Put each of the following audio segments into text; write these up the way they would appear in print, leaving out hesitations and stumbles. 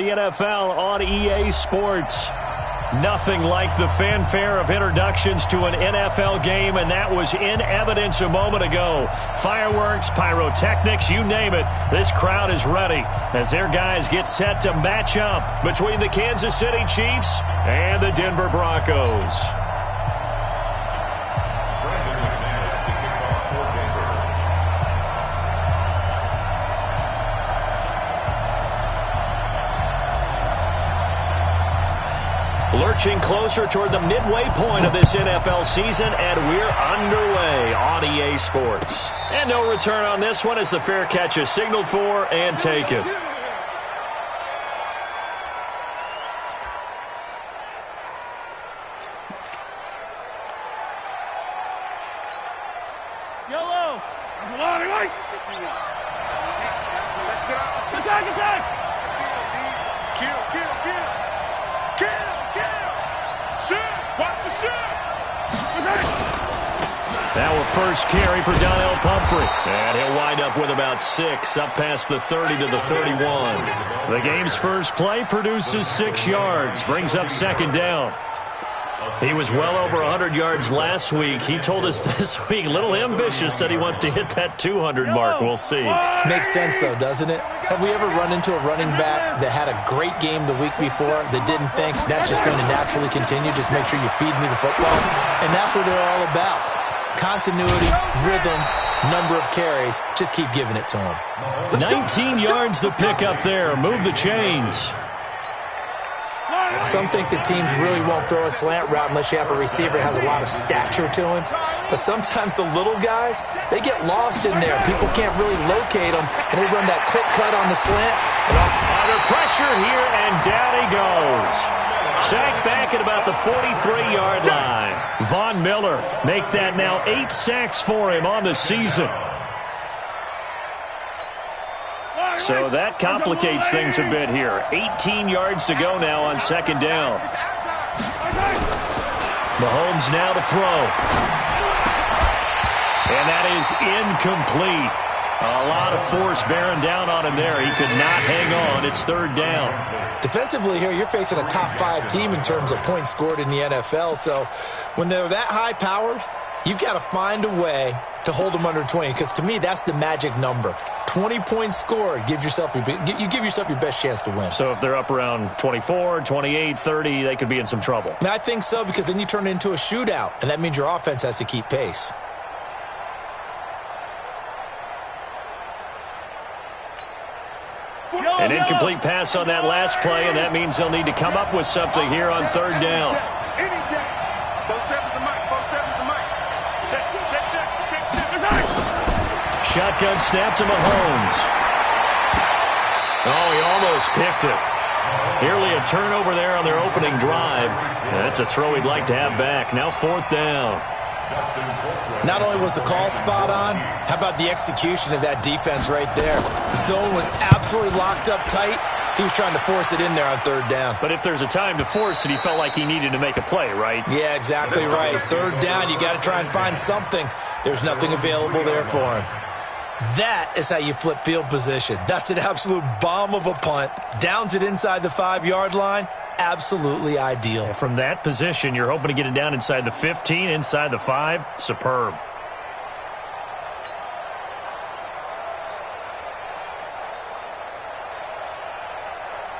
The NFL on EA Sports. Nothing like the fanfare of introductions to an NFL game, and that was in evidence a moment ago. Fireworks, pyrotechnics, you name it. This crowd is ready as their guys get set to match up between the Kansas City Chiefs and the Denver Broncos. Lurching closer toward the midway point of this NFL season, and we're underway on EA Sports. And no return on this one as the fair catch is signaled for and taken. Yellow! Let's get out. Attack! Kill! Our first carry for Donnell Pumphrey. And he'll wind up with about 6, up past the 30 to the 31. The game's first play produces 6 yards, brings up second down. He was well over 100 yards last week. He told us this week, a little ambitious, said he wants to hit that 200 mark. We'll see. Makes sense, though, doesn't it? Have we ever run into a running back that had a great game the week before that didn't think that's just going to naturally continue? Just make sure you feed me the football. And that's what they're all about. Continuity, rhythm, number of carries. Just keep giving it to him. 19 yards to pick up there. Move the chains. Some think that teams really won't throw a slant route unless you have a receiver that has a lot of stature to him. But sometimes the little guys, they get lost in there. People can't really locate them, and they run that quick cut on the slant. And under pressure here, and down he goes. Sacked back at about the 43-yard line. Von Miller make that now 8 sacks for him on the season. So that complicates things a bit here. 18 yards to go now on second down. Mahomes now to throw. And that is incomplete. A lot of force bearing down on him there. He could not hang on. It's third down. Defensively here, you're facing a top 5 team in terms of points scored in the NFL. So when they're that high-powered, you've got to find a way to hold them under 20. Because to me, that's the magic number. 20 points scored, you give yourself your best chance to win. So if they're up around 24, 28, 30, they could be in some trouble. I think so, because then you turn it into a shootout, and that means your offense has to keep pace. An incomplete pass on that last play, and that means they'll need to come up with something here on third down. Shotgun snap to Mahomes. Oh, he almost picked it. Nearly a turnover there on their opening drive. That's a throw he'd like to have back. Now fourth down. Not only was the call spot on, how about the execution of that defense right there? The zone was absolutely locked up tight. He was trying to force it in there on third down. But if there's a time to force it, he felt like he needed to make a play, right? Yeah, exactly right. Third down, you got to try and find something. There's nothing available there for him. That is how you flip field position. That's an absolute bomb of a punt. Downs it inside the 5-yard line. Absolutely ideal. From that position, you're hoping to get it down inside the 15, inside the 5. Superb.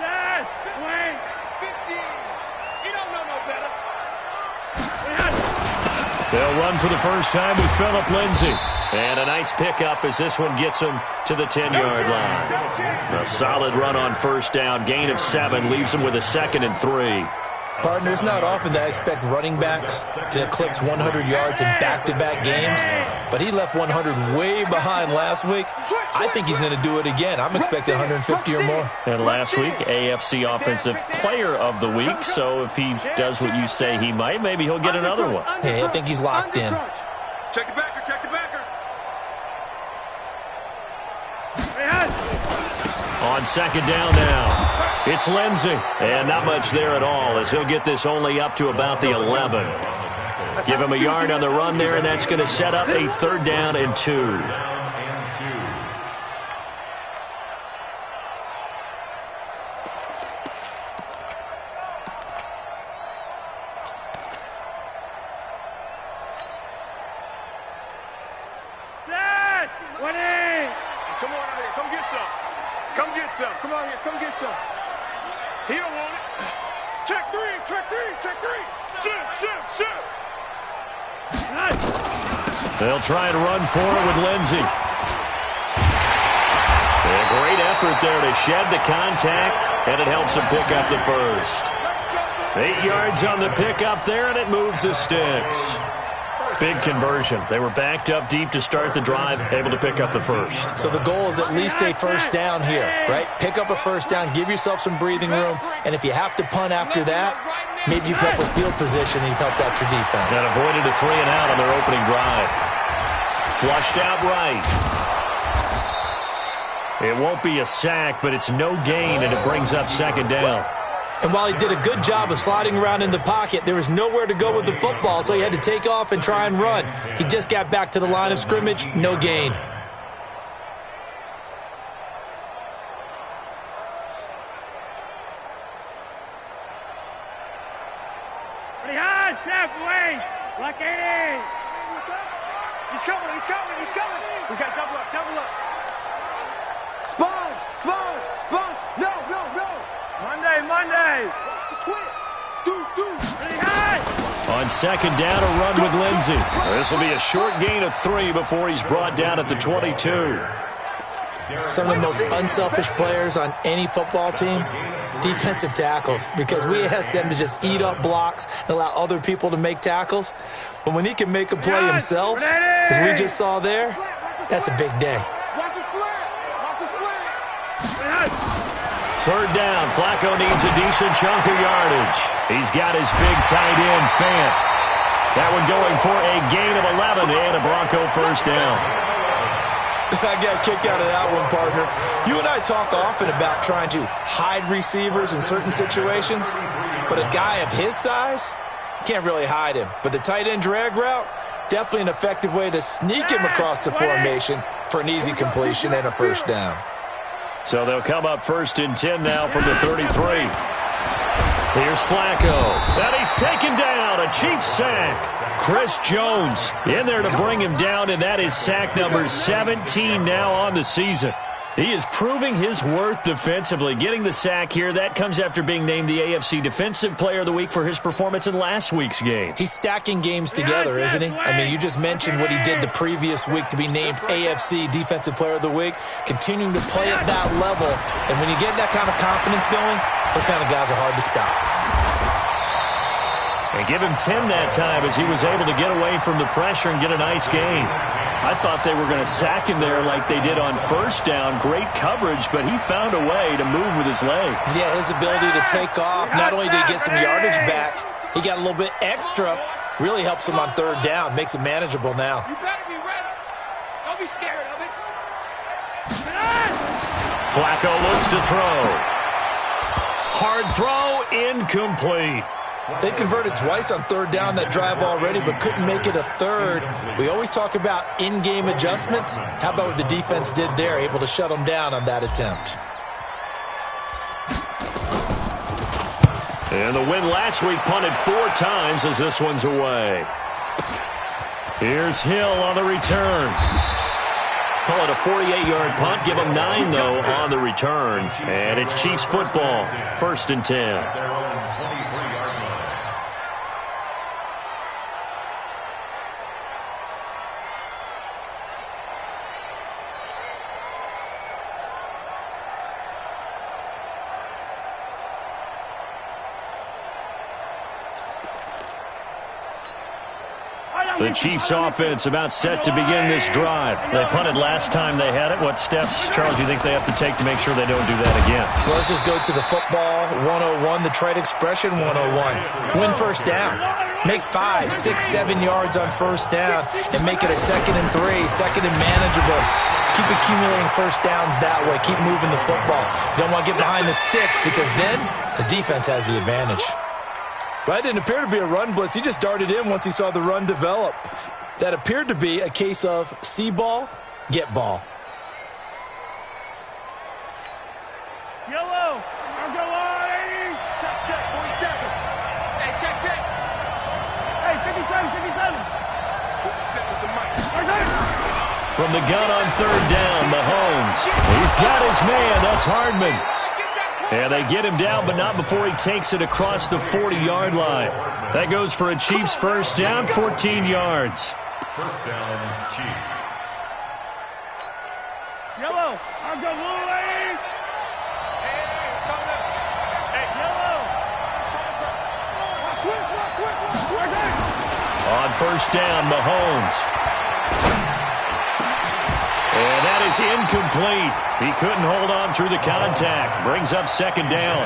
Dad, wait. 15. You don't know no better. They'll run for the first time with Phillip Lindsay. And a nice pickup as this one gets him to the 10-yard line. A solid run on first down. Gain of 7 leaves him with a 2nd and 3. Partner, it's not often that I expect running backs to eclipse 100 yards in back-to-back games, but he left 100 way behind last week. I think he's going to do it again. I'm expecting 150 or more. And last week, AFC Offensive Player of the Week. So if he does what you say he might, maybe he'll get another one. Hey, I think he's locked in. Check the backer. On second down now, it's Lindsay. And not much there at all as he'll get this only up to about the 11. Give him a yard on the run there, and that's going to set up a third down and 2. some. He don't want it. Check three, check three, check three. Shift. They'll try and run for it with Lindsey. A great effort there to shed the contact, and it helps him pick up the first. 8 yards on the pickup there, and it moves the sticks. Big conversion. They were backed up deep to start the drive, able to pick up the first. So the goal is at least a first down here, right? Pick up a first down, give yourself some breathing room, and if you have to punt after that, maybe you've helped with field position and you've helped out your defense. And avoided a 3 and out on their opening drive. Flushed out right. It won't be a sack, but it's no gain, and it brings up second down. And while he did a good job of sliding around in the pocket, there was nowhere to go with the football, so he had to take off and try and run. He just got back to the line of scrimmage, no gain. Pretty high, step away. Like 80. He's coming. We got double up. Sponge. No. Monday. The twins. Deuce. Pretty high. On second down, a run with Lindsey. This will be a short gain of 3 before he's brought down at the 22. Some of the most unselfish players on any football team, defensive tackles, because we ask them to just eat up blocks and allow other people to make tackles. But when he can make a play himself, as we just saw there, that's a big day. Watch his flat. Third down, Flacco needs a decent chunk of yardage. He's got his big tight end, Fant. That one going for a gain of 11 and a Bronco first down. I got a kick out of that one, partner. You and I talk often about trying to hide receivers in certain situations, but a guy of his size, can't really hide him. But the tight end drag route, definitely an effective way to sneak him across the formation for an easy completion and a first down. So they'll come up 1st and 10 now from the 33. Here's Flacco. And he's taken down. A Chiefs sack. Chris Jones in there to bring him down, and that is sack number 17 now on the season. He is proving his worth defensively. Getting the sack here, that comes after being named the AFC Defensive Player of the Week for his performance in last week's game. He's stacking games together, isn't he? I mean, you just mentioned what he did the previous week to be named AFC Defensive Player of the Week, continuing to play at that level. And when you get that kind of confidence going, those kind of guys are hard to stop. And give him 10 that time as he was able to get away from the pressure and get a nice gain. I thought they were going to sack him there like they did on first down. Great coverage, but he found a way to move with his legs. Yeah, his ability to take off, not only did he get some yardage back, he got a little bit extra. Really helps him on third down, makes it manageable now. You better be ready. Don't be scared of it. Flacco looks to throw. Hard throw, incomplete. They converted twice on third down that drive already, but couldn't make it a third. We always talk about in-game adjustments. How about what the defense did there, able to shut them down on that attempt? And the win last week punted 4 times as this one's away. Here's Hill on the return. Call it a 48-yard punt. Give them 9, though, on the return. And it's Chiefs football, 1st and 10. The Chiefs offense about set to begin this drive. They punted last time they had it. What steps, Charles, do you think they have to take to make sure they don't do that again? Well, let's just go to the football 101, the trade expression 101. Win first down. Make 5, 6, 7 yards on first down and make it a 2nd and 3, 2nd and manageable. Keep accumulating first downs that way. Keep moving the football. You don't want to get behind the sticks because then the defense has the advantage. That didn't appear to be a run blitz. He just darted in once he saw the run develop. That appeared to be a case of see ball, get ball. Yellow. I'll go on, 80. Check, 47. Hey, check. Hey, 57. 47's the mic. From the gun on third down, Mahomes. He's got his man. That's Hardman. Get that And they get him down, but not before he takes it across the 40-yard line. That goes for a Chiefs first down, 14 yards. First down, Chiefs. Yellow. I'll go blue lane. Hey, yellow. On first down, Mahomes. And that is incomplete. He couldn't hold on through the contact. Brings up second down.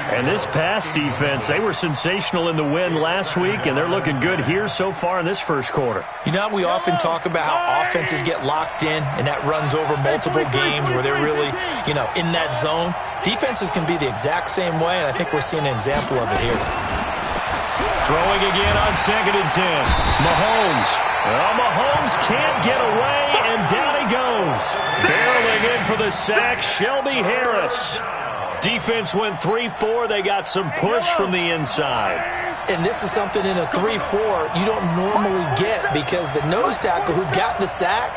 And this pass defense, they were sensational in the win last week, and they're looking good here so far in this first quarter. You know, we often talk about how offenses get locked in, and that runs over multiple games where they're really, in that zone. Defenses can be the exact same way, and I think we're seeing an example of it here. Throwing again on 2nd and 10. Mahomes. Well, Mahomes can't get away, and down he goes. Barreling in for the sack, Shelby Harris. Defense went 3-4. They got some push from the inside. And this is something in a 3-4 you don't normally get, because the nose tackle who got the sack,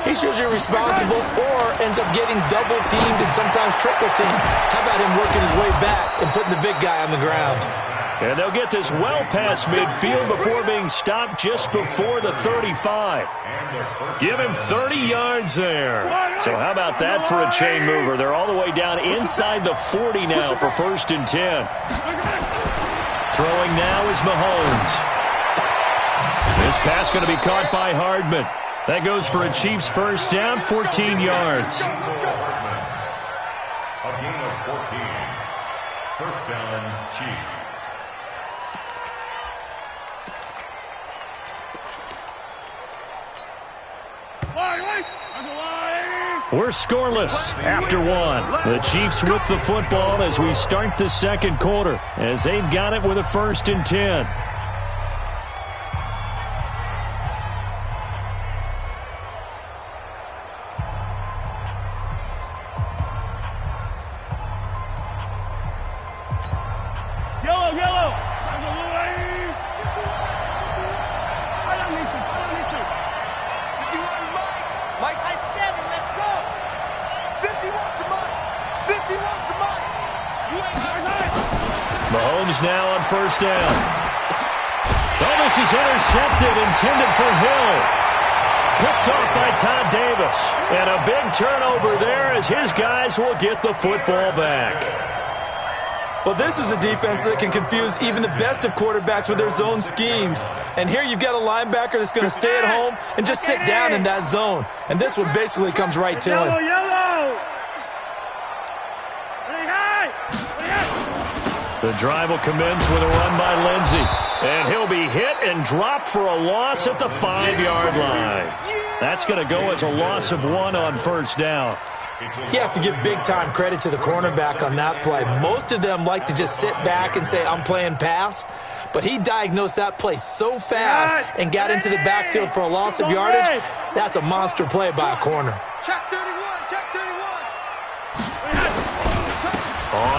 he's usually responsible or ends up getting double-teamed and sometimes triple-teamed. How about him working his way back and putting the big guy on the ground? And they'll get this well past midfield before being stopped just before the 35. Give him 30 yards there. So how about that for a chain mover? They're all the way down inside the 40 now for 1st and 10. Throwing now is Mahomes. This pass going to be caught by Hardman. That goes for a Chiefs first down, 14 yards. A gain of 14. First down, Chiefs. We're scoreless after one. The Chiefs with the football as we start the second quarter, as they've got it with a 1st and 10. Yellow. Mike, I said it, let's go! 51 to Mike! 51 to Mike! Mahomes now on first down. Oh, this is intercepted, intended for Hill. Picked off by Todd Davis. And a big turnover there as his guys will get the football back. Well, this is a defense that can confuse even the best of quarterbacks with their zone schemes. And here you've got a linebacker that's going to stay at home and just sit down in that zone. And this one basically comes right to him. Yellow. The drive will commence with a run by Lindsey. And he'll be hit and dropped for a loss at the 5-yard line. That's going to go as a loss of 1 on first down. You have to give big-time credit to the cornerback on that play. Most of them like to just sit back and say, I'm playing pass. But he diagnosed that play so fast and got into the backfield for a loss of yardage. That's a monster play by a corner. Check 31, check 31!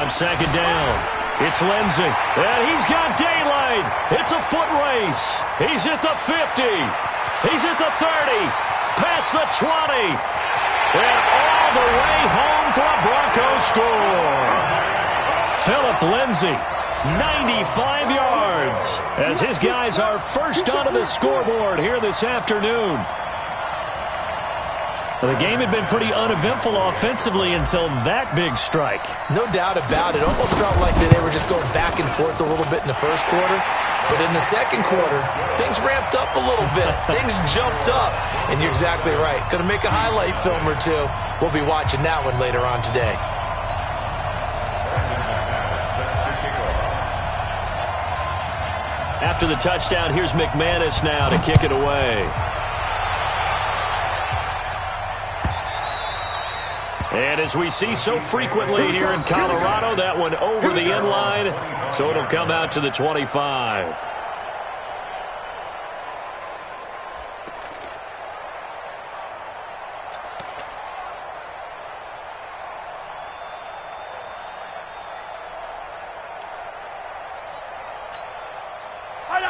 On second down, it's Lindsey. And he's got daylight. It's a foot race. He's at the 50. He's at the 30. Past the 20. And all the way home for a Broncos score. Phillip Lindsey, 95 yards, as his guys are first onto the scoreboard here this afternoon. Well, the game had been pretty uneventful offensively until that big strike. No doubt about it. Almost felt like they were just going back and forth a little bit in the first quarter. But in the second quarter, things ramped up a little bit. Things jumped up. And you're exactly right. Going to make a highlight film or two. We'll be watching that one later on today. After the touchdown, here's McManus now to kick it away. And as we see so frequently here in Colorado, that one over the end line, so it'll come out to the 25.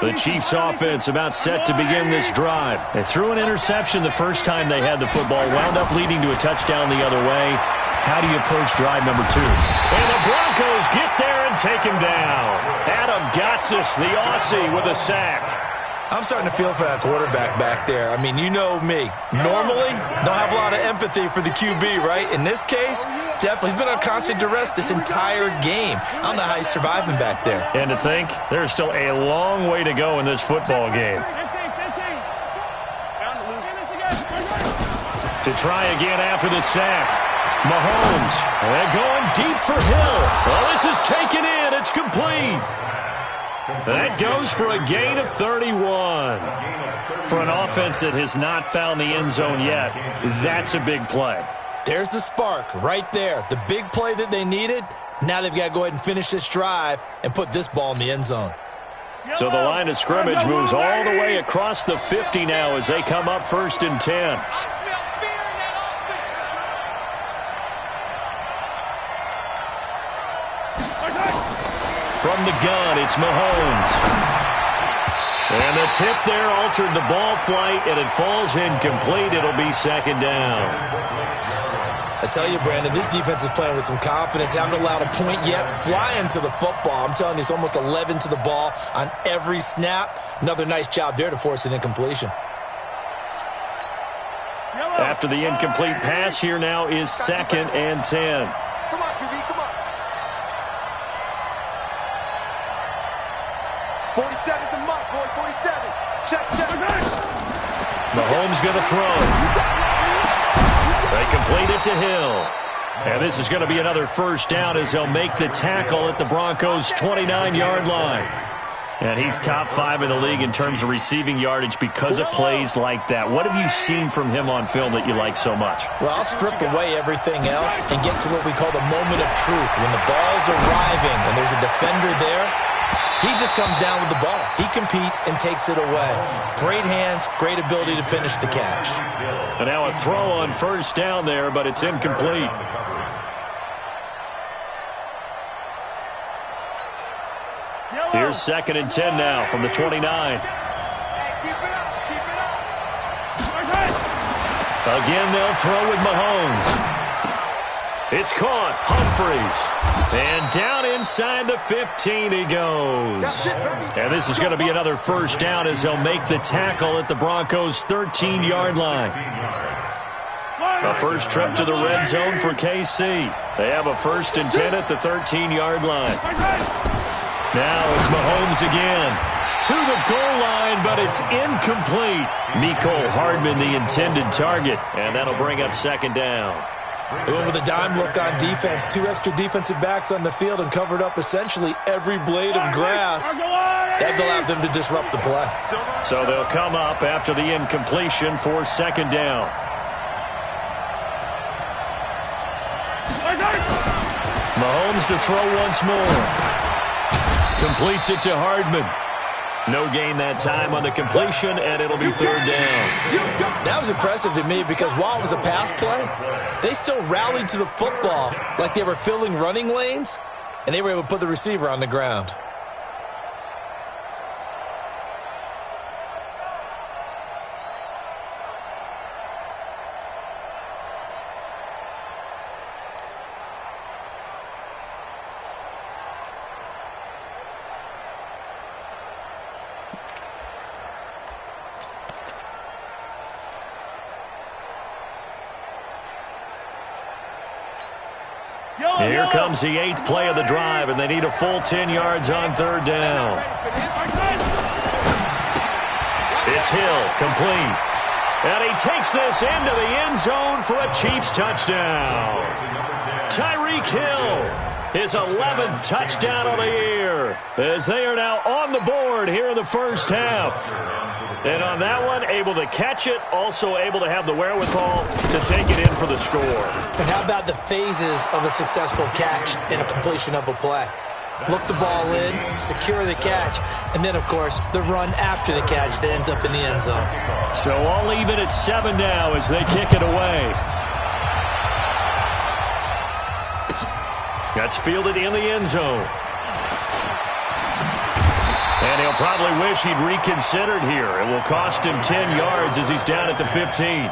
The Chiefs offense about set to begin this drive. They threw an interception the first time they had the football, wound up leading to a touchdown the other way. How do you approach drive number 2? And the Broncos get there and take him down. Adam Gotsis, the Aussie, with a sack. I'm starting to feel for that quarterback back there. I mean, you know me. Normally, don't have a lot of empathy for the QB, right? In this case, definitely. He's been on constant duress this entire game. I don't know how he's surviving back there. And to think, there's still a long way to go in this football game. To try again after the sack. Mahomes, and going deep for Hill. Well, this is taken in. It's complete. That goes for a gain of 31. For an offense that has not found the end zone yet, that's a big play. There's the spark right there. The big play that they needed. Now they've got to go ahead and finish this drive and put this ball in the end zone. So the line of scrimmage moves all the way across the 50 now as they come up 1st and 10. From the gun, it's Mahomes. And the tip there altered the ball flight, and it falls incomplete. It'll be 2nd down. I tell you, Brandon, this defense is playing with some confidence. Haven't allowed a point yet. Flying to the football. I'm telling you, it's almost 11 to the ball on every snap. Another nice job there to force an incompletion. After the incomplete pass, here now is 2nd and 10. Come on, QB, come on. 47 to Mike, boy, 47. Check. Mahomes going to throw. They complete it to Hill. And this is going to be another 1st down as they'll make the tackle at the Broncos' 29-yard line. And he's top 5 in the league in terms of receiving yardage because of plays like that. What have you seen from him on film that you like so much? Well, I'll strip away everything else and get to what we call the moment of truth. When the ball's arriving and there's a defender there, he just comes down with the ball. He competes and takes it away. Great hands, great ability to finish the catch. And now a throw on 1st down there, but it's incomplete. Here's 2nd and 10 now from the 29. Again, they'll throw with Mahomes. It's caught. Humphreys. And down inside the 15 he goes. And this is going to be another 1st down as they'll make the tackle at the Broncos' 13-yard line. A first trip to the red zone for KC. They have a 1st and 10 at the 13-yard line. Now it's Mahomes again. To the goal line, but it's incomplete. Mecole Hardman, the intended target. And that'll bring up 2nd down. They went with a dime look on defense. 2 extra defensive backs on the field and covered up essentially every blade of grass. That allowed them to disrupt the play. So they'll come up after the incompletion for 2nd down. Mahomes to throw once more. Completes it to Hardman. No gain that time on the completion, and it'll be 3rd down. That was impressive to me because while it was a pass play, they still rallied to the football like they were filling running lanes, and they were able to put the receiver on the ground. Here comes the 8th play of the drive, and they need a full 10 yards on 3rd down. It's Hill, complete. And he takes this into the end zone for a Chiefs touchdown. Tyreek Hill, his 11th touchdown of the year, as they are now on the board here in the 1st half. And on that one, able to catch it, also able to have the wherewithal to take it in for the score. And how about the phases of a successful catch and a completion of a play? Look the ball in, secure the catch, and then, of course, the run after the catch that ends up in the end zone. So all even at 7 now as they kick it away. That's fielded in the end zone. And he'll probably wish he'd reconsidered here. It will cost him 10 yards as he's down at the 15.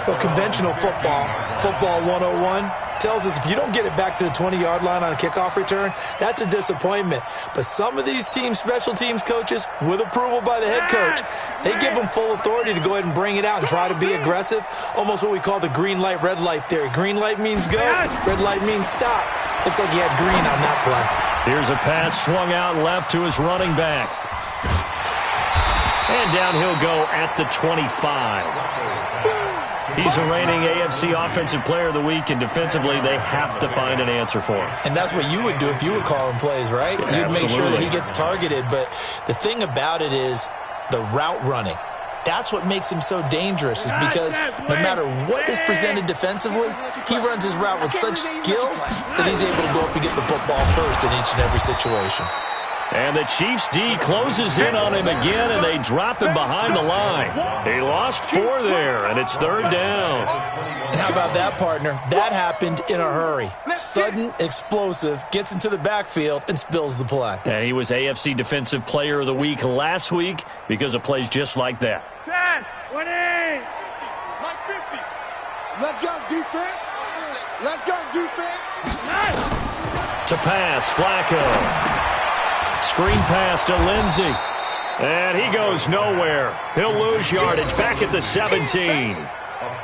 Well, conventional football, football 101, tells us if you don't get it back to the 20-yard line on a kickoff return, that's a disappointment. But some of these special teams coaches, with approval by the head coach, they give them full authority to go ahead and bring it out and try to be aggressive, almost what we call the green light, red light theory. Green light means go, red light means stop. Looks like he had green on that play. Here's a pass swung out left to his running back. And down he'll go at the 25. He's the reigning AFC Offensive Player of the Week, and defensively they have to find an answer for him. And that's what you would do if you were calling plays, right? Yeah, you'd make sure that he gets targeted. But the thing about it is the route running. That's what makes him so dangerous, is because no matter what is presented defensively, he runs his route with such skill that he's able to go up and get the football first in each and every situation. And the Chiefs' D closes in on him again, and they drop him behind the line. He lost 4 there, and it's 3rd down. And how about that, partner? That happened in a hurry. Sudden, explosive, gets into the backfield, and spills the play. And he was AFC Defensive Player of the Week last week because of plays just like that. 10, 20, like 50. Let's go, defense. Let's go, defense. To pass, Flacco. Screen pass to Lindsey. And he goes nowhere. He'll lose yardage back at the 17.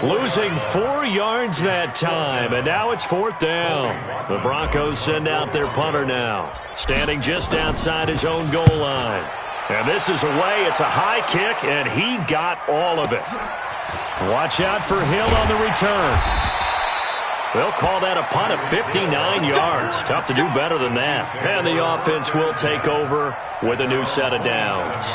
Losing 4 yards that time, and now it's 4th down. The Broncos send out their punter now, standing just outside his own goal line. And this is away. It's a high kick, and he got all of it. Watch out for Hill on the return. They'll call that a punt of 59 yards. Tough to do better than that. And the offense will take over with a new set of downs.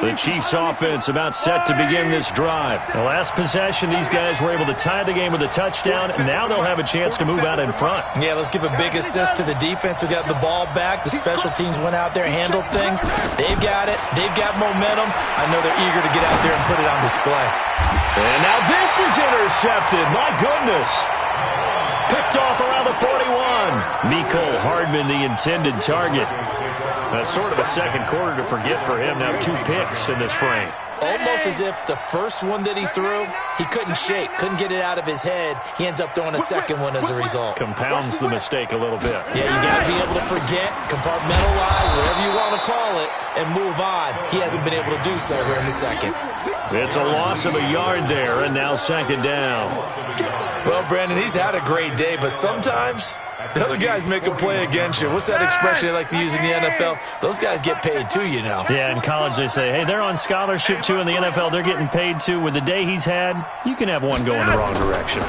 The Chiefs offense about set to begin this drive. The last possession, these guys were able to tie the game with a touchdown. Now they'll have a chance to move out in front. Yeah, let's give a big assist to the defense who got the ball back. The special teams went out there, handled things. They've got it. They've got momentum. I know they're eager to get out there and put it on display. And now this is intercepted. My goodness. Picked off around the 41. Mecole Hardman, the intended target. That's sort of a second quarter to forget for him. Now 2 picks in this frame. Almost as if the first one that he threw, he couldn't shake, couldn't get it out of his head. He ends up throwing a second one as a result. Compounds the mistake a little bit. Yeah, you got to be able to forget, compartmentalize, whatever you want to call it, and move on. He hasn't been able to do so here in the second. It's a loss of a yard there, and now 2nd down. Well, Brandon, he's had a great day, but sometimes the other guys make a play against you. What's that expression they like to use in the NFL? Those guys get paid too, you know. Yeah, in college they say, hey, they're on scholarship too. In the NFL, they're getting paid too. With the day he's had, you can have one go in the wrong direction.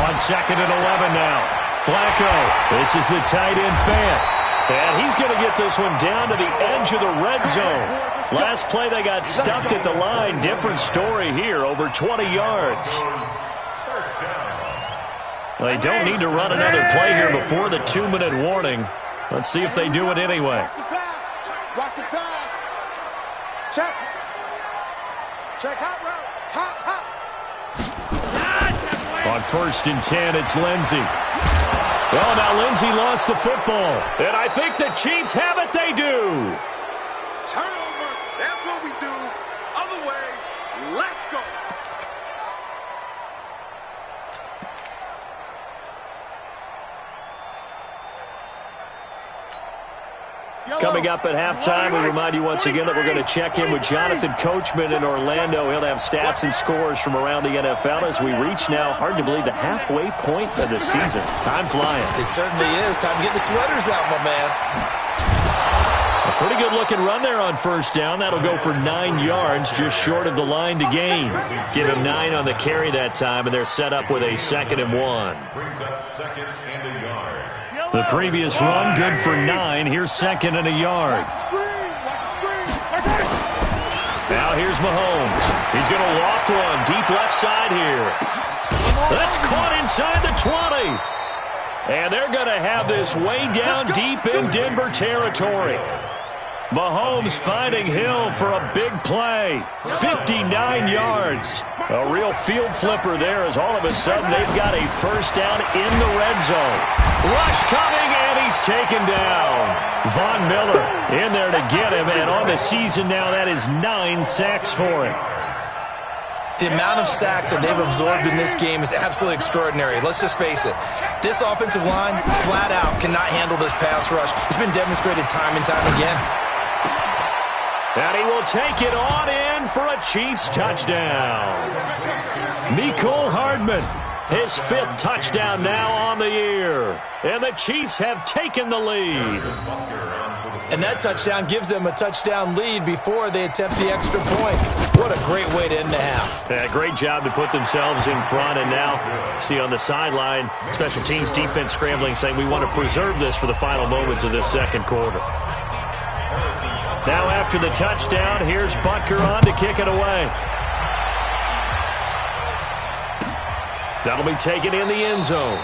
On 2nd and 11 now. Flacco, this is the tight end fan. And he's going to get this one down to the edge of the red zone. Last play they got stuffed at the line. Different story here, over 20 yards. They don't need to run another play here before the 2-minute warning. Let's see if they do it anyway. Watch the pass. Watch the pass. Check. Check hot route. Hot. On 1st and 10, it's Lindsey. Well, now Lindsey lost the football. And I think the Chiefs have it. They do. Turnover. That's what we do. Other way. Let's go. Coming up at halftime, we remind you once again that we're going to check in with Jonathan Coachman in Orlando. He'll have stats and scores from around the NFL as we reach now, hard to believe, the halfway point of the season. Time flying. It certainly is. Time to get the sweaters out, my man. A pretty good-looking run there on 1st down. That'll go for 9 yards, just short of the line to gain. Give him 9 on the carry that time, and they're set up with a 2nd and 1. Brings up 2nd and a yard. The previous run, good for 9. Here's 2nd and a yard. Now here's Mahomes. He's going to loft one deep left side here. That's caught inside the 20. And they're going to have this way down deep in Denver territory. Mahomes finding Hill for a big play. 59 yards. A real field flipper there as all of a sudden they've got a first down in the red zone. Rush coming, and he's taken down. Von Miller in there to get him, and on the season now, that is 9 sacks for him. The amount of sacks that they've absorbed in this game is absolutely extraordinary. Let's just face it. This offensive line, flat out, cannot handle this pass rush. It's been demonstrated time and time again. And he will take it on in for a Chiefs touchdown. Mecole Hardman, his 5th touchdown now on the year. And the Chiefs have taken the lead. And that touchdown gives them a touchdown lead before they attempt the extra point. What a great way to end the half. Yeah, great job to put themselves in front. And now, see on the sideline, special teams defense scrambling, saying we want to preserve this for the final moments of this second quarter. Now after the touchdown, here's Butker on to kick it away. That'll be taken in the end zone.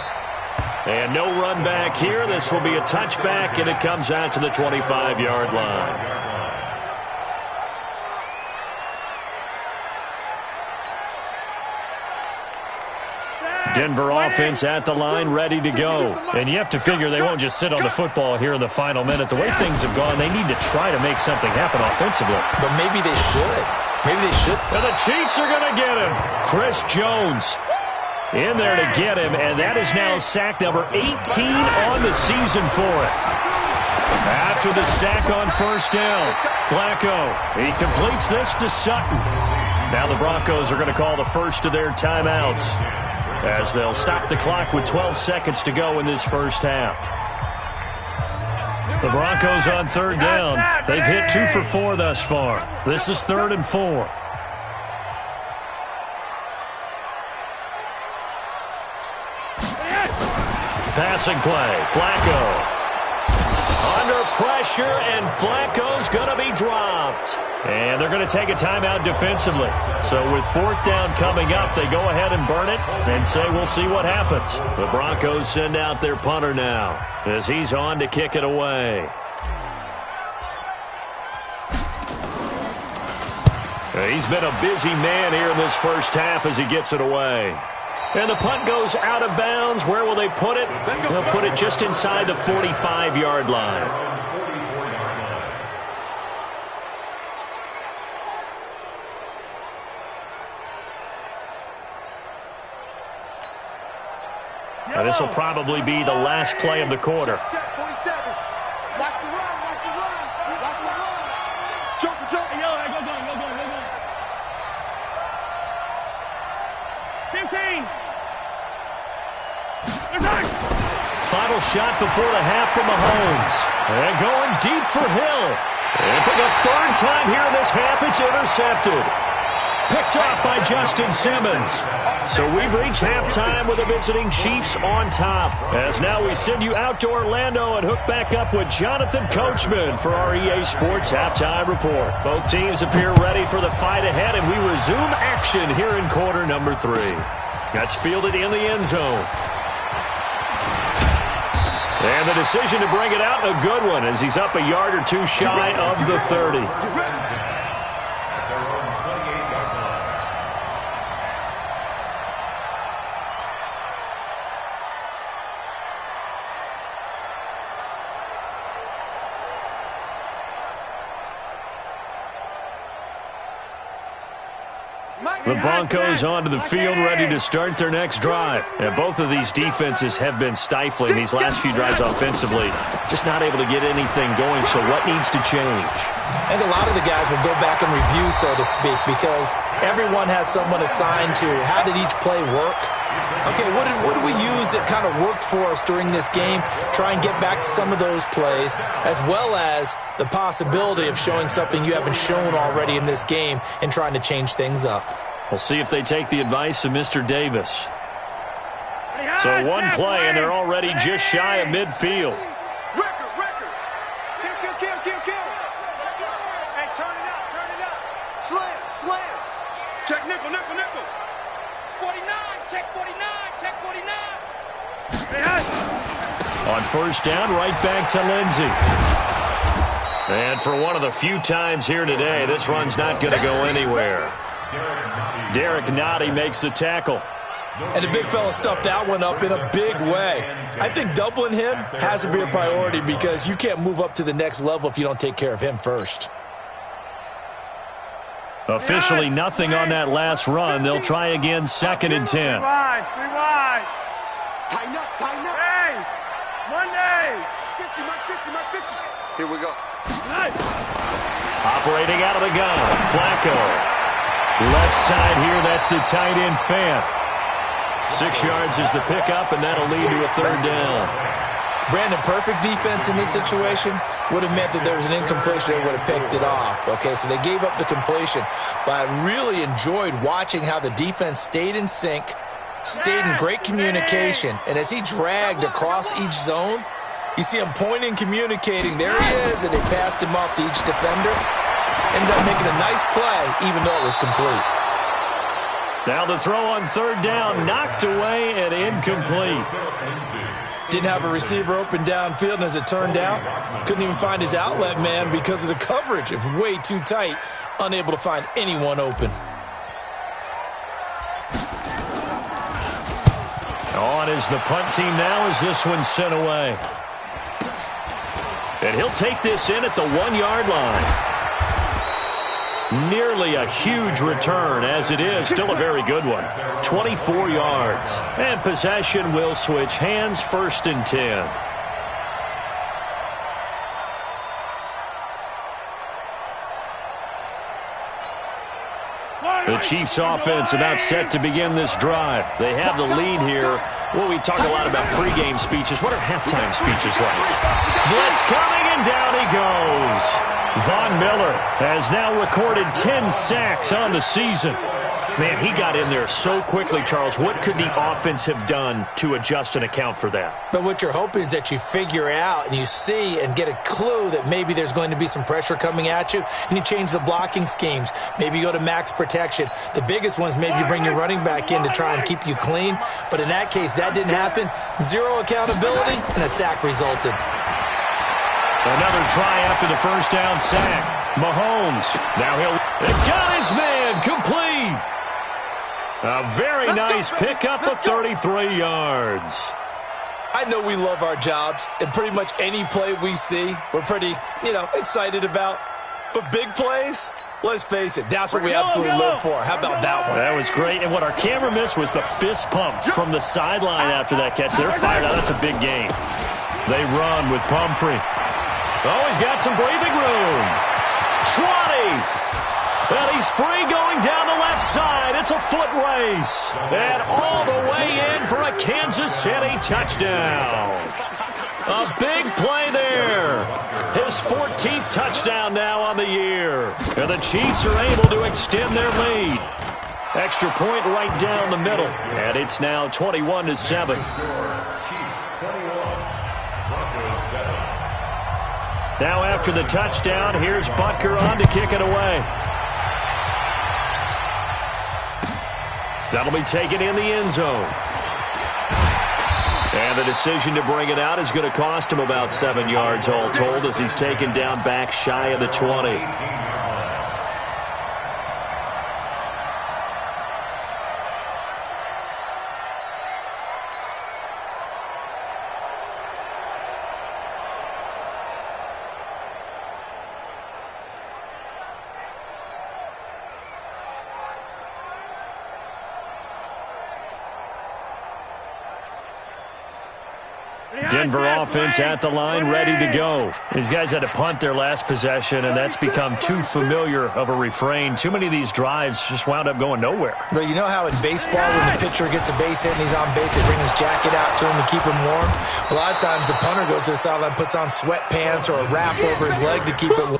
And no run back here. This will be a touchback, and it comes out to the 25-yard line. Denver offense at the line, ready to go. And you have to figure they won't just sit on the football here in the final minute. The way things have gone, they need to try to make something happen offensively. But maybe they should. Maybe they should. And the Chiefs are going to get him. Chris Jones in there to get him, and that is now sack number 18 on the season for it. After the sack on first down, Flacco, he completes this to Sutton. Now the Broncos are going to call the first of their timeouts as they'll stop the clock with 12 seconds to go in this first half. The Broncos on third down. They've hit 2 for 4 thus far. This is 3rd and 4. Passing play, Flacco. Under pressure, and Flacco's going to be dropped. And they're going to take a timeout defensively. So with 4th down coming up, they go ahead and burn it and say we'll see what happens. The Broncos send out their punter now as he's on to kick it away. He's been a busy man here in this first half as he gets it away. And the punt goes out of bounds. Where will they put it? They'll put it just inside the 45-yard line. Now, this will probably be the last play of the quarter. Check, 47. Watch the run, watch the run, watch the run. Joker, Joker. Yo, go. 15. Final shot before the half from Mahomes. And going deep for Hill. And for the 3rd time here in this half, it's intercepted. Picked off by Justin Simmons. So we've reached halftime with the visiting Chiefs on top. As now we send you out to Orlando and hook back up with Jonathan Coachman for our EA Sports Halftime Report. Both teams appear ready for the fight ahead, and we resume action here in quarter number 3. That's fielded in the end zone. And the decision to bring it out, a good one, as he's up a yard or 2 shy of the 30. The Broncos onto the field, ready to start their next drive. And both of these defenses have been stifling these last few drives offensively. Just not able to get anything going, so what needs to change? And a lot of the guys will go back and review, so to speak, because everyone has someone assigned to how did each play work. Okay, what did we use that kind of worked for us during this game? Try and get back to some of those plays, as well as the possibility of showing something you haven't shown already in this game and trying to change things up. We'll see if they take the advice of Mr. Davis. So one play, and they're already just shy of midfield. Record. Kill. Hey, turn it up. Slam. Check nickel. 49, check 49. On first down, right back to Lindsey. And for one of the few times here today, this run's not going to go anywhere. Derek Nottie makes the tackle. And the big fella stuffed that one up in a big way. I think doubling him has to be a priority because you can't move up to the next level if you don't take care of him first. Officially nothing on that last run. They'll try again, 2nd and 10. Three wide. Tighten up, tighten up. Hey, Monday. 50, my 50. Here we go. Operating out of the gun, Flacco. Left side here, that's the tight end Fant. 6 yards is the pickup, and that'll lead to a 3rd down. Brandon, perfect defense in this situation would have meant that there was an incompletion that would have picked it off. Okay, so they gave up the completion. But I really enjoyed watching how the defense stayed in sync, stayed in great communication. And as he dragged across each zone, you see him pointing, communicating. There he is, and they passed him off to each defender. Ended up making a nice play, even though it was complete. Now the throw on 3rd down, knocked away and incomplete. Didn't have a receiver open downfield, and as it turned out, couldn't even find his outlet man because of the coverage. It was way too tight, unable to find anyone open. On is the punt team now as this one's sent away. And he'll take this in at the 1-yard line. Nearly a huge return, as it is still a very good one. 24 yards. And possession will switch hands, 1st and 10. The Chiefs offense about set to begin this drive. They have the lead here. Well, we talk a lot about pregame speeches. What are halftime speeches like? Blitz coming, and down he goes. Von Miller has now recorded 10 sacks on the season. Man, he got in there so quickly, Charles. What could the offense have done to adjust and account for that? But what you're hoping is that you figure out and you see and get a clue that maybe there's going to be some pressure coming at you, and you change the blocking schemes. Maybe you go to max protection. The biggest one is maybe you bring your running back in to try and keep you clean. But in that case, that didn't happen. 0 accountability, and a sack resulted. Another try after the 1st down sack. Mahomes. Now he'll got his man complete. A very nice pickup of 33 yards. I know we love our jobs, and pretty much any play we see, we're pretty, excited about. But big plays, let's face it, that's what we absolutely live for. How about that one? That was great, and what our camera missed was the fist pumps from the sideline after that catch. They're fired out. That's a big game. They run with Pumphrey. Oh, he's got some breathing room. 20. And he's free going down the left side. It's a foot race. And all the way in for a Kansas City touchdown. A big play there. His 14th touchdown now on the year. And the Chiefs are able to extend their lead. Extra point right down the middle. And it's now 21-7. Now after the touchdown, here's Butker on to kick it away. That'll be taken in the end zone. And the decision to bring it out is going to cost him about 7 yards all told as he's taken down back shy of the 20. Denver offense at the line, ready to go. These guys had to punt their last possession, and that's become too familiar of a refrain. Too many of these drives just wound up going nowhere. But you know how in baseball, when the pitcher gets a base hit and he's on base, they bring his jacket out to him to keep him warm? A lot of times the punter goes to the sideline, puts on sweatpants or a wrap over his leg to keep it warm.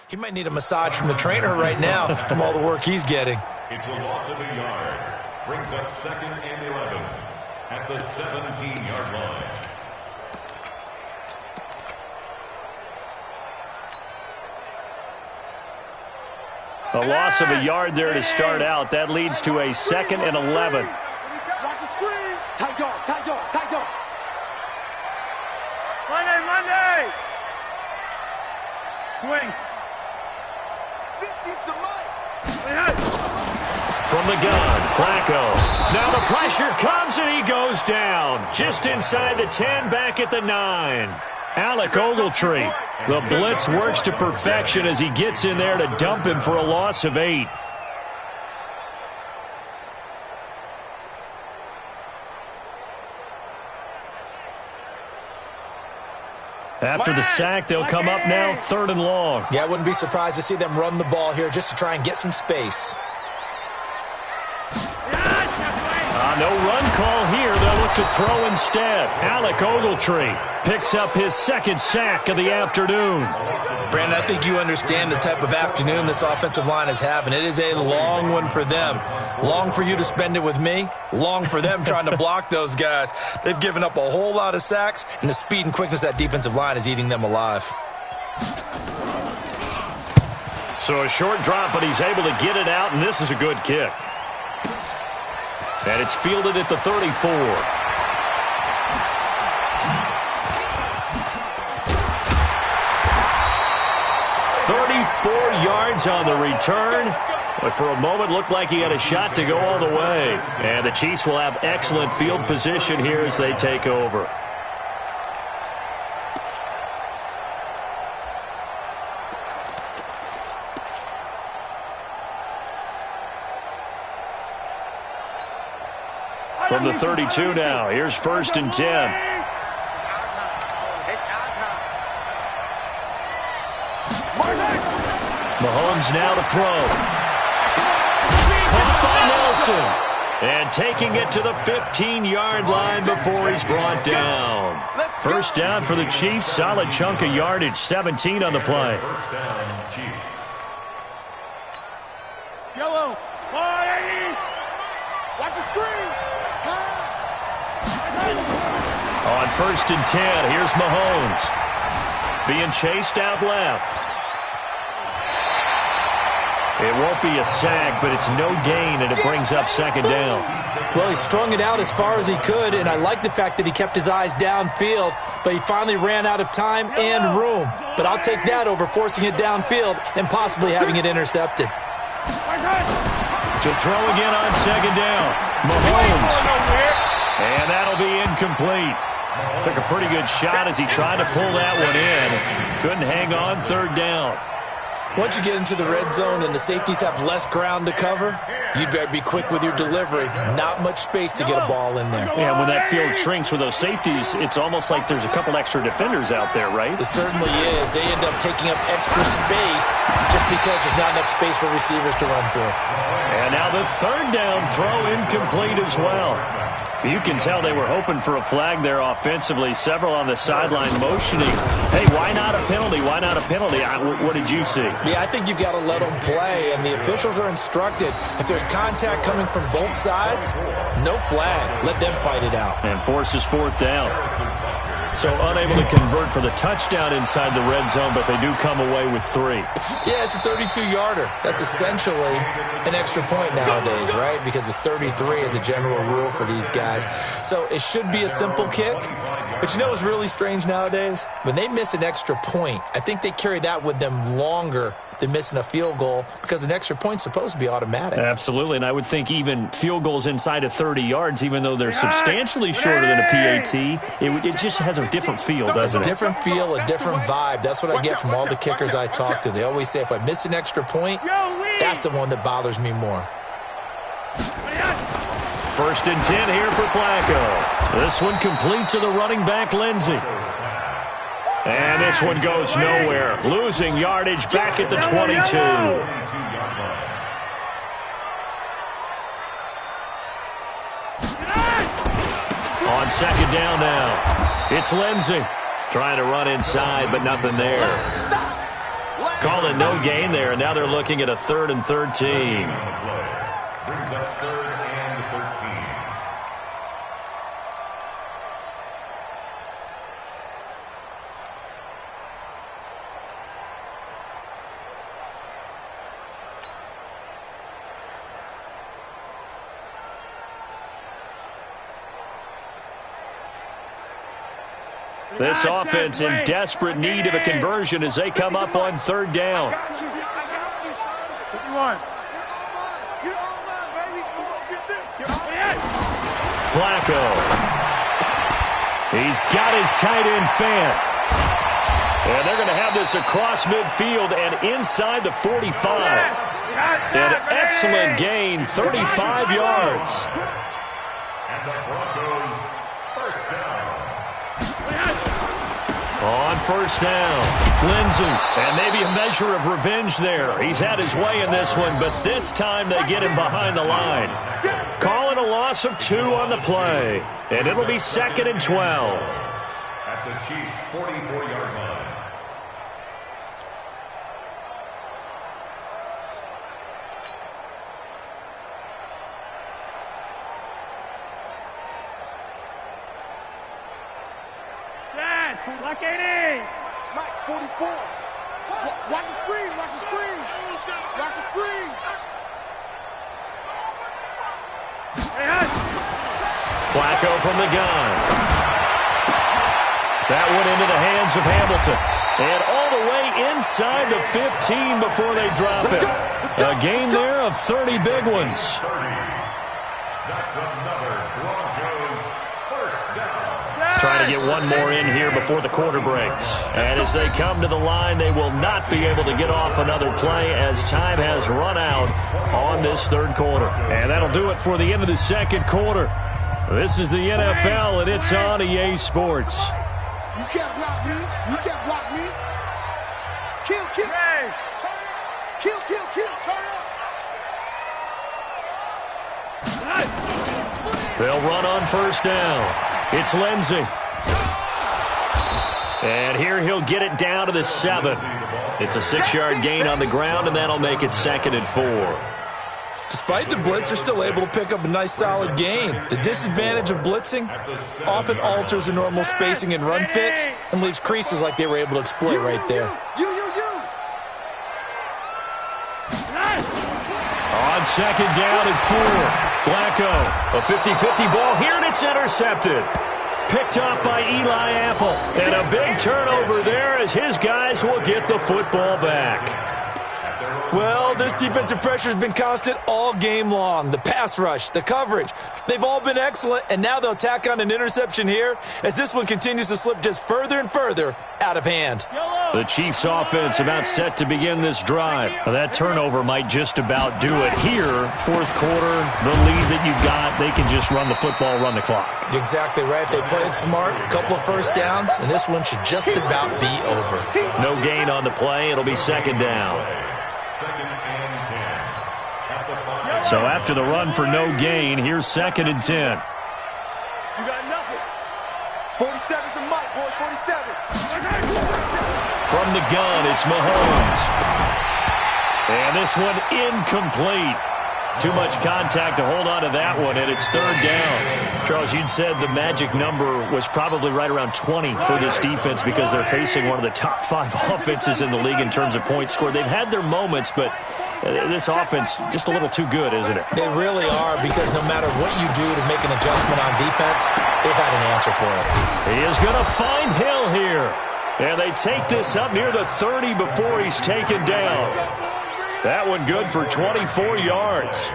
He might need a massage from the trainer right now from all the work he's getting. It's a loss of a yard. Brings up 2nd and 11 at the 17-yard line. A loss of a yard there to start out. That leads to a 2nd and 11. Watch the screen. Tight dog, tight dog, tight dog. Monday. Swing. 50's the mic. From the gun, Flacco. Now the pressure comes and he goes down. Just inside the 10, back at the 9. Alec Ogletree. The blitz works to perfection as he gets in there to dump him for a loss of 8. After the sack, they'll come up now 3rd and long. Yeah, I wouldn't be surprised to see them run the ball here just to try and get some space. No run call here. They'll look to throw instead. Alec Ogletree picks up his 2nd sack of the afternoon. Brandon, I think you understand the type of afternoon this offensive line is having. It is a long one for them. Long for you to spend it with me. Long for them trying to block those guys. They've given up a whole lot of sacks, and the speed and quickness of that defensive line is eating them alive. So a short drop, but he's able to get it out, and this is a good kick. And it's fielded at the 34. 34 yards on the return. But for a moment, looked like he had a shot to go all the way. And the Chiefs will have excellent field position here as they take over. From the 32 now, here's 1st and 10. It's our time. It's our time. Mahomes now to throw. Caught by Nelson. And taking it to the 15-yard line before he's brought down. 1st down for the Chiefs. Solid chunk of yardage. 17 on the play. 1st down, Chiefs. Yellow. 180. Watch the screen. Pass. On 1st and 10, here's Mahomes. Being chased out left. It won't be a sack, but it's no gain, and it brings up 2nd down. Well, he strung it out as far as he could, and I like the fact that he kept his eyes downfield, but he finally ran out of time and room. But I'll take that over forcing it downfield and possibly having it intercepted. To throw again on 2nd down. Mahomes. And that'll be incomplete. Took a pretty good shot as he tried to pull that one in. Couldn't hang on 3rd down. Once you get into the red zone and the safeties have less ground to cover, you'd better be quick with your delivery. Not much space to get a ball in there. Yeah, when that field shrinks with those safeties, it's almost like there's a couple extra defenders out there, right? It certainly is. They end up taking up extra space just because there's not enough space for receivers to run through. And now the 3rd down throw incomplete as well. You can tell they were hoping for a flag there offensively. Several on the sideline motioning. Hey, why not a penalty? Why not a penalty? What did you see? Yeah, I think you've got to let them play, and the officials are instructed. If there's contact coming from both sides, no flag. Let them fight it out. And forces 4th down. So unable to convert for the touchdown inside the red zone, but they do come away with 3. Yeah, it's a 32-yarder. That's essentially an extra point nowadays, right? Because it's 33 as a general rule for these guys. So it should be a simple kick. But you know what's really strange nowadays? When they miss an extra point, I think they carry that with them longer than missing a field goal because an extra point's supposed to be automatic. Absolutely, and I would think even field goals inside of 30 yards, even though they're substantially shorter than a PAT, it just has a different feel, doesn't it? A different feel, a different vibe. That's what I get from all the kickers I talk to. They always say if I miss an extra point, that's the one that bothers me more. 1st and 10 here for Flacco. This one complete to the running back, Lindsey. And this one goes nowhere. Losing yardage back at the 22. On 2nd down now. It's Lindsey. Trying to run inside, but nothing there. Calling no gain there, and now they're looking at a 3rd and 13. Brings up 3rd and 13. This offense in desperate need of a conversion as they come up on third down. I got you, son. 51. You're all mine, baby. You won't get this. You're all Flacco. He's got his tight end fan. And they're going to have this across midfield and inside the 45. An excellent gain, 35 yards. And the Broncos first down. On first down, Lindsey. And maybe a measure of revenge there. He's had his way in this one, but this time they get him behind the line. Calling a loss of 2 on the play. And it'll be 2nd and 12. At the Chiefs' 44-yard line. Like 80. Mike, 44. Watch the screen. Watch the screen. Watch the screen. Flacco from the gun. That went into the hands of Hamilton. And all the way inside the 15 before they drop it. A gain there of 30 big ones. 30. That's another Broncos first down. Trying to get one more in here before the quarter breaks. And as they come to the line, they will not be able to get off another play as time has run out on this third quarter. And that'll do it for the end of the second quarter. This is the NFL, and it's on EA Sports. You can't block me. You can't block me. Kill. Turn up. Kill. Turn up. They'll run on first down. It's Lindsey. And here he'll get it down to the 7. It's a 6-yard gain on the ground, and that'll make it 2nd and 4. Despite the blitz, they're still able to pick up a nice solid gain. The disadvantage of blitzing often alters the normal spacing and run fits and leaves creases like they were able to exploit right there. You. On second down and 4. Flacco, a 50-50 ball here, and it's intercepted. Picked off by Eli Apple. And a big turnover there as his guys will get the football back. Well, this defensive pressure has been constant all game long. The pass rush, the coverage, they've all been excellent, and now they'll tack on an interception here as this one continues to slip just further and further out of hand. The Chiefs offense about set to begin this drive. That turnover might just about do it here. Fourth quarter, the lead that you've got, they can just run the football, run the clock. Exactly right. They played smart, a couple of first downs, and this one should just about be over. No gain on the play. It'll be second down. So after the run for no gain, here's 2nd and 10. You got nothing. 47's the mic, boy. 47. From the gun, it's Mahomes. And this one incomplete. Too much contact to hold on to that one, and it's third down. Charles, you'd said the magic number was probably right around 20 for this defense because they're facing one of the top 5 offenses in the league in terms of points scored. They've had their moments, but this offense just a little too good, isn't it? They really are, because no matter what you do to make an adjustment on defense, they've had an answer for it. He is going to find Hill here. And they take this up near the 30 before he's taken down. That one good for 24 yards.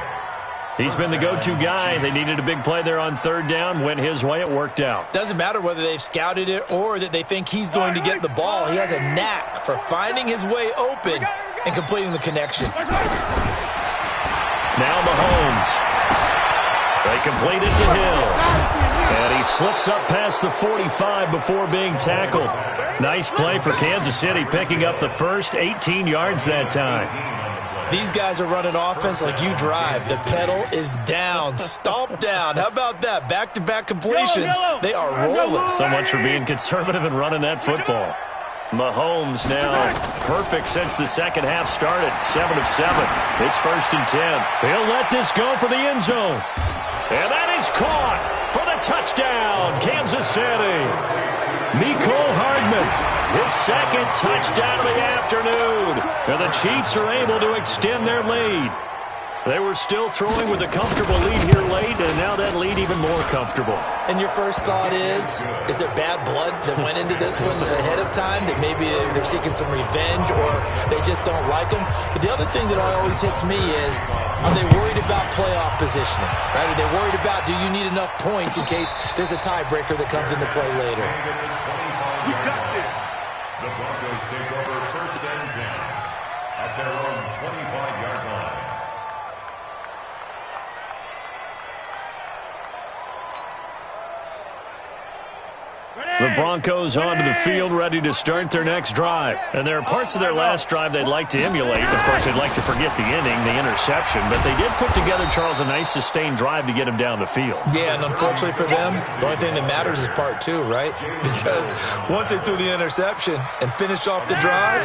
He's been the go-to guy. They needed a big play there on third down. Went his way. It worked out. Doesn't matter whether they've scouted it or that they think he's going to get the ball. He has a knack for finding his way open and completing the connection. Now Mahomes. They complete it to Hill. And he slips up past the 45 before being tackled. Nice play for Kansas City, picking up the first 18 yards that time. These guys are running offense like you drive. The pedal is down, stomped down. How about that? Back-to-back completions. They are rolling. So much for being conservative and running that football. Mahomes now perfect since the second half started. 7 of 7. It's 1st and 10. He'll let this go for the end zone. And that is caught for the touchdown, Kansas City. Mecole Hardman, his second touchdown of the afternoon. And the Chiefs are able to extend their lead. They were still throwing with a comfortable lead here late, and now that lead even more comfortable. And your first thought is there bad blood that went into this one ahead of time, that maybe they're seeking some revenge or they just don't like them? But the other thing that always hits me is, are they worried about playoff positioning? Right? Are they worried about, do you need enough points in case there's a tiebreaker that comes into play later? We got this. The Broncos take over first and 10 at their own 25-yard line. The Broncos onto the field, ready to start their next drive. And there are parts of their last drive they'd like to emulate. Of course, they'd like to forget the inning, the interception. But they did put together, Charles, a nice sustained drive to get them down the field. Yeah, and unfortunately for them, the only thing that matters is part two, right? Because once they threw the interception and finished off the drive,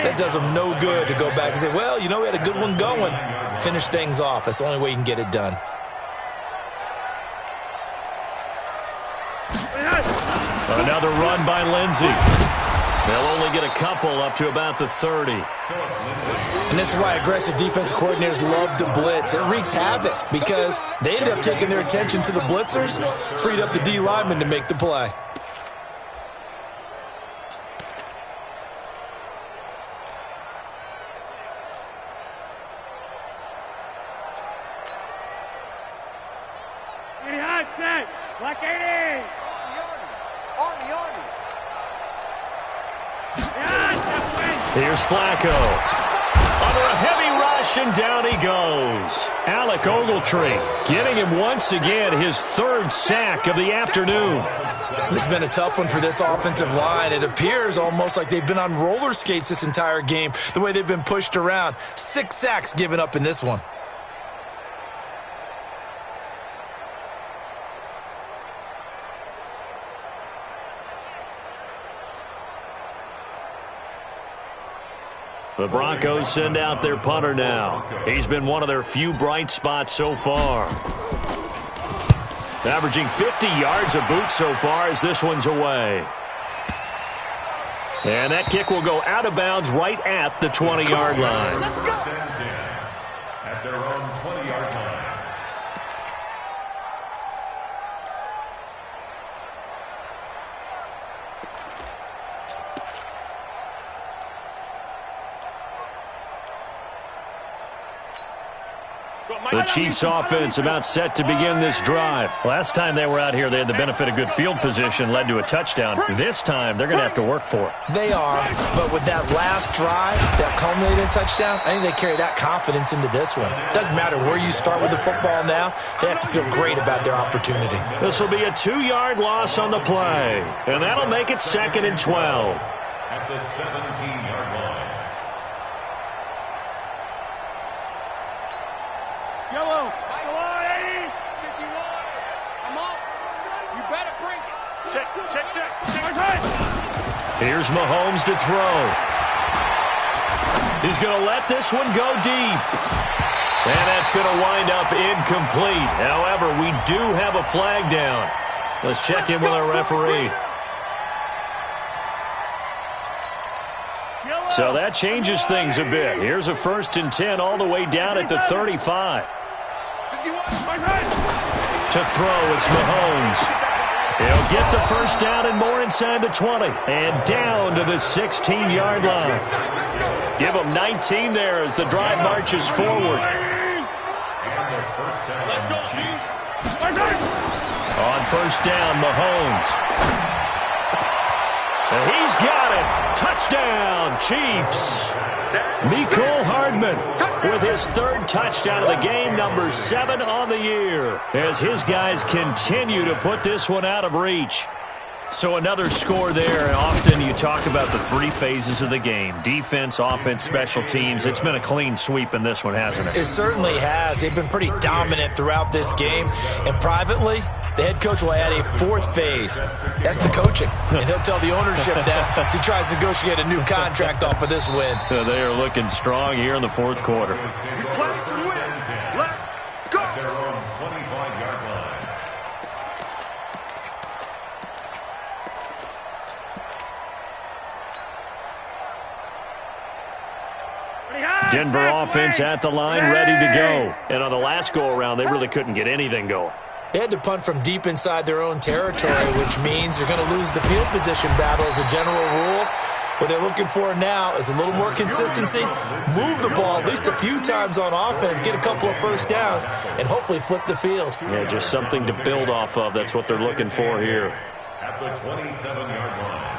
that does them no good to go back and say, well, you know, we had a good one going. Finish things off. That's the only way you can get it done. Another run by Lindsey. They'll only get a couple up to about the 30. And this is why aggressive defensive coordinators love to blitz. It wreaks havoc because they end up taking their attention to the blitzers, freed up the D lineman to make the play. Black 80! Army! Here's Flacco. Under a heavy rush, and down he goes. Alec Ogletree getting him once again his third sack of the afternoon. This has been a tough one for this offensive line. It appears almost like they've been on roller skates this entire game, the way they've been pushed around. 6 sacks given up in this one. The Broncos send out their punter now. He's been one of their few bright spots so far. Averaging 50 yards a boot so far as this one's away. And that kick will go out of bounds right at the 20-yard line. At their own 20-yard line. The Chiefs offense about set to begin this drive. Last time they were out here, they had the benefit of good field position, led to a touchdown. This time, they're going to have to work for it. They are, but with that last drive, that culminated touchdown, I think they carry that confidence into this one. Doesn't matter where you start with the football now, they have to feel great about their opportunity. This will be a 2-yard loss on the play, and that'll make it 2nd and 12. At the 17-yard line. Yellow. 80. 51. I'm up. You better bring it. Check. Here's Mahomes to throw. He's going to let this one go deep. And that's going to wind up incomplete. However, we do have a flag down. Let's check in with our referee. So that changes things a bit. Here's a 1st and 10 all the way down at the 35. To throw, it's Mahomes. He'll get the first down and more inside the 20. And down to the 16-yard line. Give him 19 there as the drive marches forward. On 1st down, Mahomes. And he's got it. Touchdown, Chiefs. Mecole Hardman with his 3rd touchdown of the game, number 7 on the year, as his guys continue to put this one out of reach. So another score there. Often you talk about the 3 phases of the game: defense, offense, special teams. It's been a clean sweep in this one, hasn't it? It certainly has. They've been pretty dominant throughout this game. And privately, the head coach will add a 4th phase. That's the coaching. And he'll tell the ownership that as he tries to negotiate a new contract off of this win. They are looking strong here in the 4th quarter. Denver offense at the line, ready to go. And on the last go-around, they really couldn't get anything going. They had to punt from deep inside their own territory, which means they're going to lose the field position battle as a general rule. What they're looking for now is a little more consistency, move the ball at least a few times on offense, get a couple of first downs, and hopefully flip the field. Yeah, just something to build off of. That's what they're looking for here. At the 27-yard line.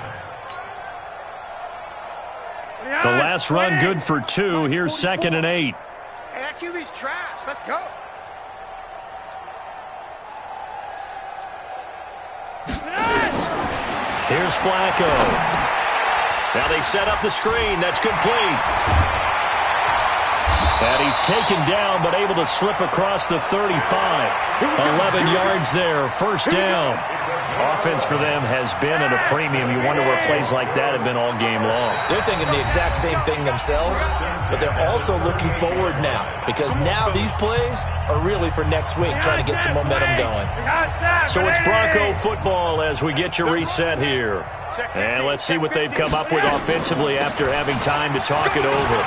The last run good for 2. Here's 2nd and 8. Hey, that QB's trash. Let's go. Here's Flacco. Now they set up the screen. That's complete. And he's taken down, but able to slip across the 35. 11 yards there. First down. Offense for them has been at a premium. You wonder where plays like that have been all game long. They're thinking the exact same thing themselves, but they're also looking forward now because now these plays are really for next week, trying to get some momentum going. So it's Bronco football as we get you reset here. And let's see what they've come up with offensively after having time to talk it over.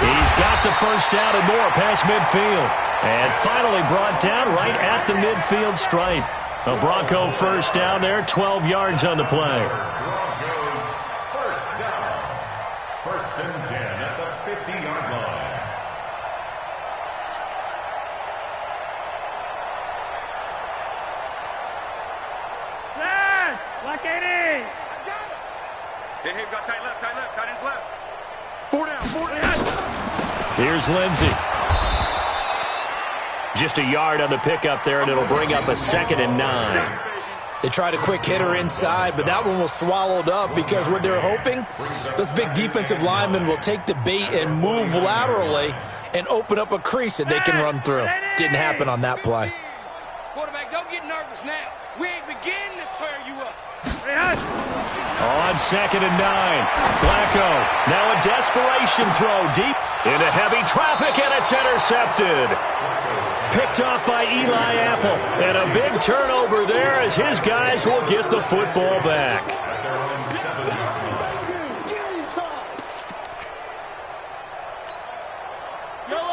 He's got the first down and more past midfield. And finally brought down right at the midfield stripe. A Bronco first down there, 12 yards on the play. Broncos first down. 1st and 10 at the 50-yard line. Black 80. Hey, we got tight left, tight ends left. 4 down. Here's Lindsey. Just a yard on the pickup there, and it'll bring up a 2nd and 9. They tried a quick hitter inside, but that one was swallowed up because what they're hoping, those big defensive linemen will take the bait and move laterally and open up a crease that they can run through. Didn't happen on that play. Quarterback, don't get nervous now. We ain't beginning to tear you up. On 2nd and 9. Flacco. Now a desperation throw deep into heavy traffic, and it's intercepted. Picked off by Eli Apple. And a big turnover there as his guys will get the football back.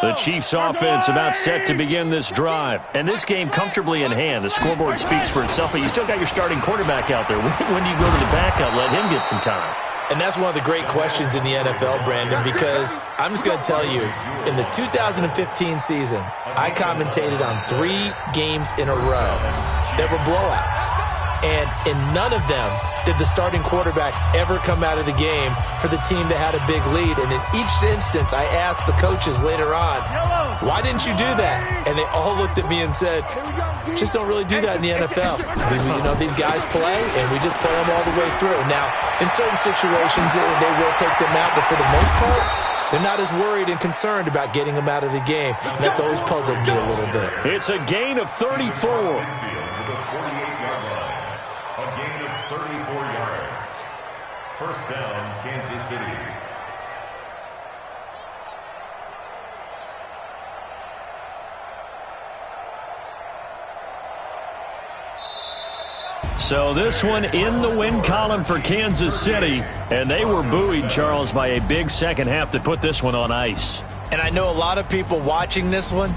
The Chiefs offense about set to begin this drive. And this game comfortably in hand. The scoreboard speaks for itself, but you still got your starting quarterback out there. When do you go to the backup, let him get some time? And that's one of the great questions in the NFL, Brandon, because I'm just going to tell you, in the 2015 season, I commentated on 3 games in a row that were blowouts. And in none of them did the starting quarterback ever come out of the game for the team that had a big lead. And in each instance, I asked the coaches later on, why didn't you do that? And they all looked at me and said, just don't really do that in the NFL. These guys play, and we just play them all the way through. Now, in certain situations, they will take them out, but for the most part, they're not as worried and concerned about getting them out of the game. And that's always puzzled me a little bit. It's a gain of 34. First down, Kansas City. So this one in the win column for Kansas City, and they were buoyed, Charles, by a big second half to put this one on ice. And I know a lot of people watching this one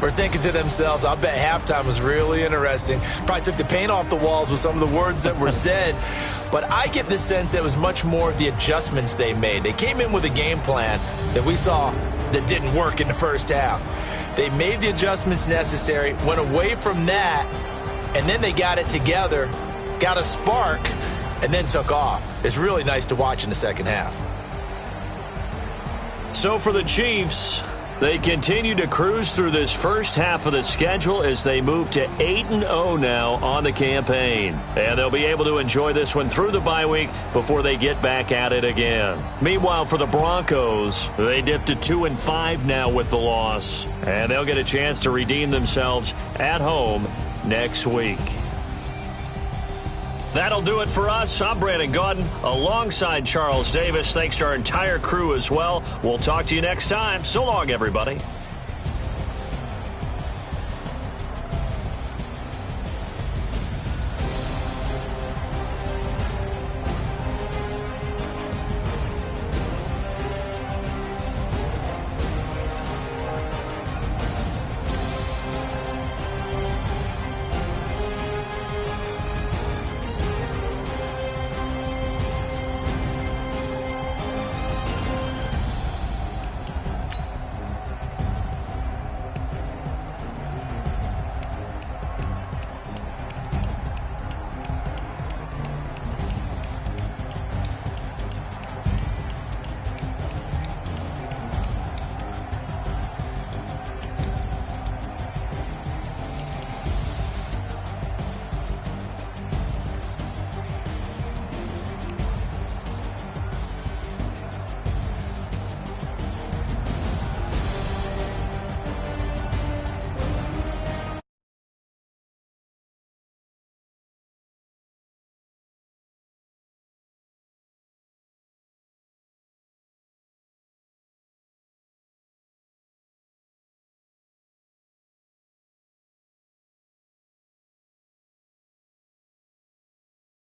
were thinking to themselves, I'll bet halftime was really interesting. Probably took the paint off the walls with some of the words that were said. But I get the sense that it was much more of the adjustments they made. They came in with a game plan that we saw that didn't work in the first half. They made the adjustments necessary, went away from that, and then they got it together, got a spark, and then took off. It's really nice to watch in the second half. So for the Chiefs, they continue to cruise through this first half of the schedule as they move to 8-0 now on the campaign. And they'll be able to enjoy this one through the bye week before they get back at it again. Meanwhile, for the Broncos, they dipped to 2-5 now with the loss. And they'll get a chance to redeem themselves at home next week. That'll do it for us. I'm Brandon Gaudin alongside Charles Davis. Thanks to our entire crew as well. We'll talk to you next time. So long, everybody.